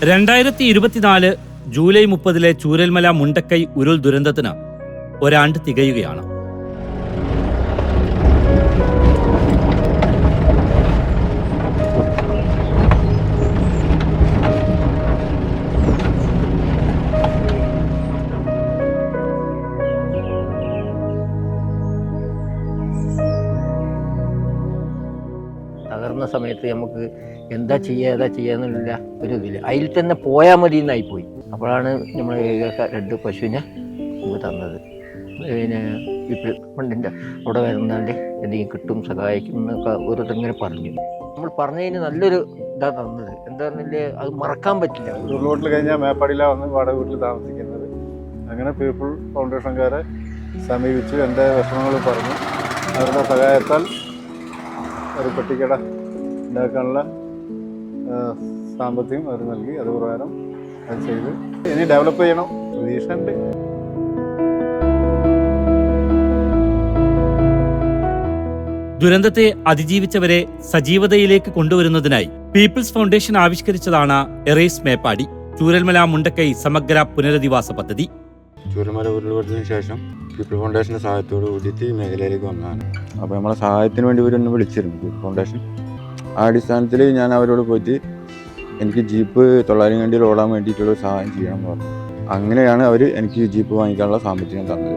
2024 July 30 Chooralmala Mundakkai ഉരുൾ ദുരന്തത്തിന് ഒരാണ്ട് തികയുകയാണ്. തകർന്ന സമയത്ത് നമുക്ക് എന്താ ചെയ്യാന്നുള്ള ഒരു ഇതില്ല, അതിൽ തന്നെ പോയാൽ മതി എന്നായിപ്പോയി. അപ്പോഴാണ് നമ്മൾ രണ്ട് പശുവിനെ നമുക്ക് തന്നത്. പിന്നെ പീപ്പിൾ ഫണ്ടിൻ്റെ അവിടെ വരുന്നതിൻ്റെ എന്തെങ്കിലും കിട്ടും, സഹായിക്കും എന്നൊക്കെ ഓരോരുത്തരിങ്ങനെ പറഞ്ഞു. നമ്മൾ പറഞ്ഞതിന് നല്ലൊരു ഇതാണ് തന്നത്. എന്താ പറഞ്ഞില്ലേ, അത് മറക്കാൻ പറ്റില്ല. ഉരുൾപൊട്ടൽ കഴിഞ്ഞാൽ മേപ്പാടിയിലാണ് വന്ന് വാടക വീട്ടിൽ താമസിക്കുന്നത്. അങ്ങനെ പീപ്പിൾ ഫൗണ്ടേഷൻകാരെ സമീപിച്ച് എൻ്റെ വിഷമങ്ങൾ പറഞ്ഞു. അവരുടെ സഹായത്താൽ ഒരു പെട്ടിക്കട ഉണ്ടാക്കാനുള്ള സാമ്പത്തികം അവർ നൽകി. അത് പ്രകാരം അത് ചെയ്ത് ഇനി ഡെവലപ്പ് ചെയ്യണം, പ്രതീക്ഷയുണ്ട്. ദുരന്തത്തെ അതിജീവിച്ചവരെ സജീവതയിലേക്ക് കൊണ്ടുവരുന്നതിനായി പീപ്പിൾസ് ഫൗണ്ടേഷൻ ആവിഷ്കരിച്ചതാണ് എറേസ് മേപ്പാടി ചൂരൽമല മുണ്ടക്കൈ സമഗ്ര പുനരധിവാസ പദ്ധതി. ചൂരൽമല ഉരുൾപൊട്ടലിന് ശേഷം പീപ്പിൾ ഫൗണ്ടേഷൻ്റെ സഹായത്തോട് കൂടിയിട്ട് ഈ മേഖലയിലേക്ക് വന്നതാണ്. അപ്പോൾ നമ്മളെ സഹായത്തിന് വേണ്ടി ഇവരൊന്ന് വിളിച്ചിരുന്നു പീപ്പിൾ ഫൗണ്ടേഷൻ. ആ അടിസ്ഥാനത്തിൽ ഞാൻ അവരോട് പോയിട്ട് എനിക്ക് ജീപ്പ് 900 കണ്ടിയിൽ ഓടാൻ വേണ്ടിയിട്ടുള്ള സഹായം ചെയ്യണം എന്ന് പറഞ്ഞു. അങ്ങനെയാണ് അവർ എനിക്ക് ജീപ്പ് വാങ്ങിക്കാനുള്ള സാമ്പത്തികം തന്നത്.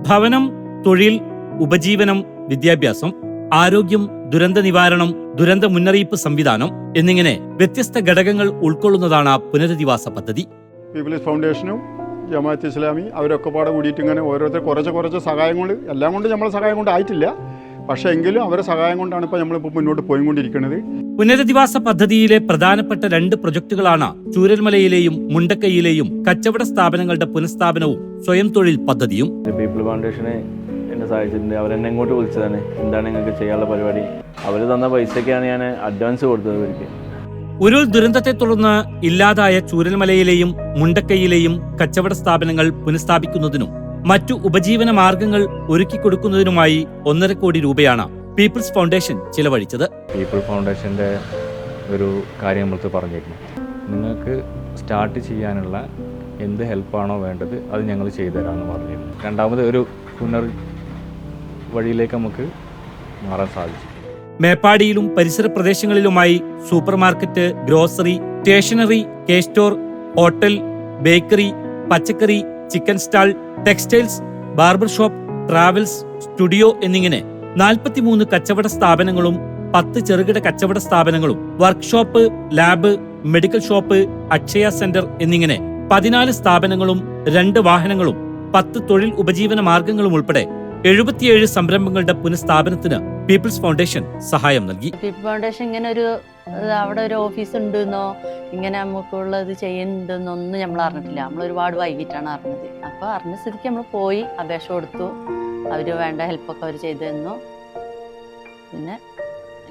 ഭവനം, തൊഴിൽ, ഉപജീവനം, വിദ്യാഭ്യാസം, ആരോഗ്യം, ദുരന്ത നിവാരണം, ദുരന്ത മുന്നറിയിപ്പ് സംവിധാനം എന്നിങ്ങനെ വ്യത്യസ്ത ഘടകങ്ങൾ ഉൾക്കൊള്ളുന്നതാണ് പുനരധിവാസ പദ്ധതി. പീപ്പിൾസ് ഫൗണ്ടേഷനും ജമാഅത്ത് ഇസ്ലാമി അവരൊക്കെ പാടെ കൂടിയിട്ട് ഇങ്ങനെ ഓരോരുത്തർ കുറച്ച് സഹായം കൊണ്ട്, എല്ലാം കൊണ്ട് നമ്മളെ സഹായം കൊണ്ട് ആയിട്ടില്ല, പക്ഷേ എങ്കിലും അവരെ സഹായം കൊണ്ടാണ് ഇപ്പോൾ നമ്മളിപ്പോൾ മുന്നോട്ട് പോയിക്കൊണ്ടിരിക്കുന്നത്. പുനരധിവാസ പദ്ധതിയിലെ പ്രധാനപ്പെട്ട 2 പ്രൊജക്ടുകളാണ് ചൂരൽമലയിലെയും മുണ്ടക്കൈയിലെയും കച്ചവട സ്ഥാപനങ്ങളുടെ പുനഃസ്ഥാപനവും സ്വയം തൊഴിൽ പദ്ധതിയും. പീപ്പിൾ ഫൗണ്ടേഷനെ എന്നെ സഹായിച്ചിട്ടുണ്ട്. അവരെന്നെ ഇങ്ങോട്ട് വിളിച്ചതാണ്, എന്താണ് നിങ്ങൾക്ക് ചെയ്യാനുള്ള പരിപാടി. അവർ തന്ന പൈസയ്ക്കാണ് ഞാൻ അഡ്വാൻസ് കൊടുത്തത് അവർക്ക്. ഉരുൾ ദുരന്തത്തെ തുടർന്ന് ഇല്ലാതായ ചൂരൽമലയിലെയും മുണ്ടക്കൈയിലെയും കച്ചവട സ്ഥാപനങ്ങൾ പുനഃസ്ഥാപിക്കുന്നതിനും മറ്റു ഉപജീവന മാർഗങ്ങൾ ഒരുക്കിക്കൊടുക്കുന്നതിനുമായി 1.5 കോടി രൂപയാണ് പീപ്പിൾസ് ഫൗണ്ടേഷൻ ചിലവഴിച്ചത്. പീപ്പിൾ ഫൗണ്ടേഷൻ്റെ ഒരു കാര്യം നമ്മൾക്ക് പറഞ്ഞിരുന്നു, നിങ്ങൾക്ക് സ്റ്റാർട്ട് ചെയ്യാനുള്ള എന്ത് ഹെൽപ്പാണോ വേണ്ടത് അത് ഞങ്ങൾ ചെയ്തു തരാമെന്ന് പറഞ്ഞിരുന്നു. രണ്ടാമത് ഒരു വഴിയിലേക്ക് നമുക്ക് മാറാൻ സാധിച്ചു. മേപ്പാടിയിലും പരിസര പ്രദേശങ്ങളിലുമായി super market, grocery, stationery, K store, hotel, bakery, പച്ചക്കറി, chicken stall, textiles, barber shop, travels, studio എന്നിങ്ങനെ 43 കച്ചവട സ്ഥാപനങ്ങളും 10 ചെറുകിട കച്ചവട സ്ഥാപനങ്ങളും workshop, lab, medical shop, Akshaya centre എന്നിങ്ങനെ 14 സ്ഥാപനങ്ങളും 2 വാഹനങ്ങളും 10 തൊഴിൽ ഉപജീവന മാർഗങ്ങളും ഉൾപ്പെടെ 77 സംരംഭങ്ങളുടെ പുനഃസ്ഥാപനത്തിന് പീപ്പിൾസ് ഫൗണ്ടേഷൻ സഹായം നൽകി. പീപ്പിൾ ഫൗണ്ടേഷൻ ഇങ്ങനെ അവിടെ ഒരു ഓഫീസ് ഉണ്ടെന്നോ ഇങ്ങനെ നമുക്കുള്ളത് ചെയ്യുന്നുണ്ടെന്നൊന്നും നമ്മൾ അറിഞ്ഞിട്ടില്ല. നമ്മൾ ഒരുപാട് വൈകിട്ടാണ് അറിഞ്ഞത്. അപ്പോൾ അറിഞ്ഞ സ്ഥിതിക്ക് നമ്മൾ പോയി അപേക്ഷ കൊടുത്തു. അവർ വേണ്ട ഹെൽപ്പൊക്കെ അവർ ചെയ്തു തന്നു. പിന്നെ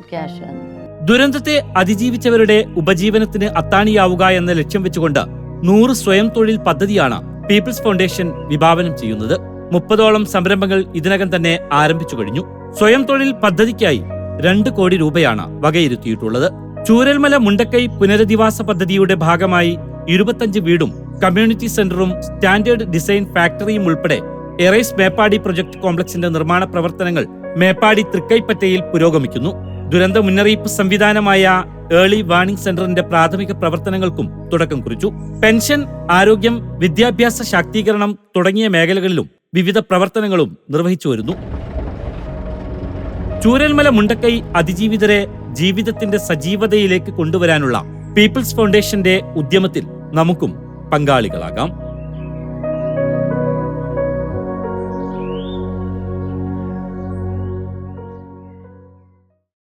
ക്യാഷ് തന്നു. ദുരന്തത്തെ അതിജീവിച്ചവരുടെ ഉപജീവനത്തിന് അത്താണിയാവുക എന്ന ലക്ഷ്യം വെച്ചുകൊണ്ട് 100 സ്വയം തൊഴിൽ പദ്ധതിയാണ് പീപ്പിൾസ് ഫൗണ്ടേഷൻ വിഭാവനം ചെയ്യുന്നത്. 30ഓളം സംരംഭങ്ങൾ ഇതിനകം തന്നെ ആരംഭിച്ചു കഴിഞ്ഞു. സ്വയം തൊഴിൽ പദ്ധതിക്കായി 2 കോടി രൂപയാണ് വകയിരുത്തിയിട്ടുള്ളത്. ചൂരൽമല മുണ്ടക്കൈ പുനരധിവാസ പദ്ധതിയുടെ ഭാഗമായി 25 വീടും കമ്മ്യൂണിറ്റി സെന്ററും സ്റ്റാൻഡേർഡ് ഡിസൈൻ ഫാക്ടറിയും ഉൾപ്പെടെ എറേസ് മേപ്പാടി പ്രൊജക്ട് കോംപ്ലക്സിന്റെ നിർമ്മാണ പ്രവർത്തനങ്ങൾ മേപ്പാടി തൃക്കൈപ്പറ്റയിൽ പുരോഗമിക്കുന്നു. ദുരന്ത മുന്നറിയിപ്പ് സംവിധാനമായ ഏർലി വാർണിംഗ് സെന്ററിന്റെ പ്രാഥമിക പ്രവർത്തനങ്ങൾക്കും തുടക്കം കുറിച്ചു. പെൻഷൻ, ആരോഗ്യം, വിദ്യാഭ്യാസ ശാക്തീകരണം തുടങ്ങിയ മേഖലകളിലും വിവിധ പ്രവർത്തനങ്ങളും നിർവഹിച്ചു വരുന്നു. ചൂരൽമല മുണ്ടക്കൈ അതിജീവിതരെ ജീവിതത്തിന്റെ സജീവതയിലേക്ക് കൊണ്ടുവരാനുള്ള പീപ്പിൾസ് ഫൗണ്ടേഷന്റെ ഉദ്യമത്തിൽ നമുക്കും പങ്കാളികളാകാം.